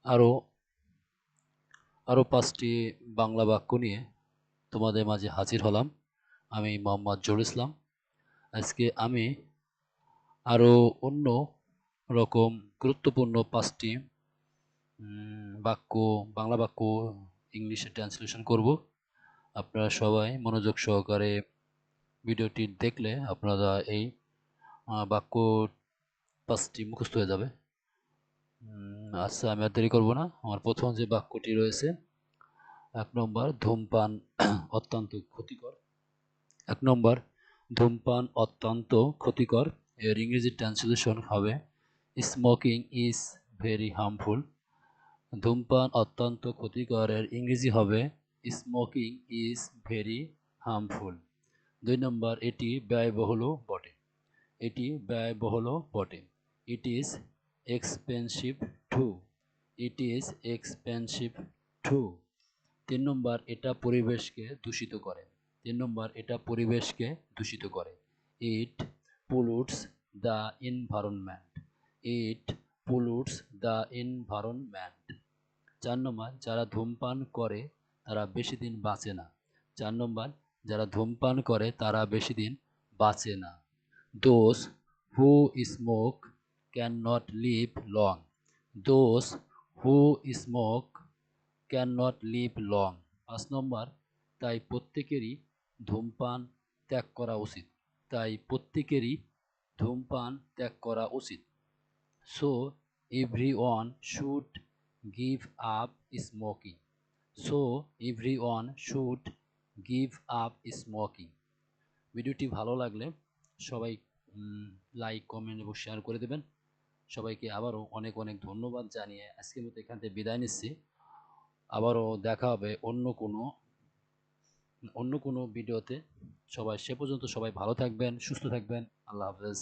আরও আরও 5টি বাংলা বাক্য নিয়ে তোমাদের মাঝে হাজির হলাম। আমি মোহাম্মদ জহুরুল ইসলাম। আজকে আমি আরও অন্য রকম গুরুত্বপূর্ণ 5টি বাক্য, বাংলা বাক্য ইংলিশে ট্রান্সলেশন করব। আপনারা সবাই মনোযোগ সহকারে ভিডিওটি দেখলে আপনারা এই বাক্য 5টি মুখস্থ হয়ে যাবে। আচ্ছা, আমি আর দেরি করব না। আমার প্রথম যে বাক্যটি রয়েছে, 1 নম্বর, ধূমপান অত্যন্ত ক্ষতিকর। 1 নম্বর, ধূমপান অত্যন্ত ক্ষতিকর। এর ইংরেজি ট্রান্সলেশন হবে স্মোকিং ইজ ভেরি হার্মফুল। ধূমপান অত্যন্ত ক্ষতিকর এর ইংরেজি হবে স্মোকিং ইজ ভেরি হার্মফুল। 2 নম্বর, এটি ব্যয়বহুলও বটে। এটি ব্যয়বহুলও বটে। It is expensive too. It is expensive too. 3 নম্বর, এটা পরিবেশকে দূষিত করে। 3 নম্বর, এটা পরিবেশকে দূষিত করে। It pollutes the environment. It pollutes the environment. 4 number, যারা ধূমপান করে তারা বেশি দিন বাঁচে না। 4 নম্বর, যারা ধূমপান করে তারা বেশি দিন বাঁচে না। Those who smoke cannot live long. Those who smoke cannot live long. 5 নম্বর, তাই প্রত্যেকেরই ধূমপান ত্যাগ করা উচিত। তাই প্রত্যেকেরই ধূমপান ত্যাগ করা উচিত। So everyone should give up smoking. So everyone should give up smoking. ভিডিওটি ভালো লাগলে সবাই লাইক, কমেন্ট এবং শেয়ার করে দেবেন। সবাইকে আবারও অনেক অনেক ধন্যবাদ জানিয়ে আজকের মতো এখান থেকে বিদায় নিচ্ছি। আবারও দেখা হবে অন্য কোনো ভিডিওতে। সবাই সে পর্যন্ত সবাই ভালো থাকবেন, সুস্থ থাকবেন। আল্লাহ হাফেজ।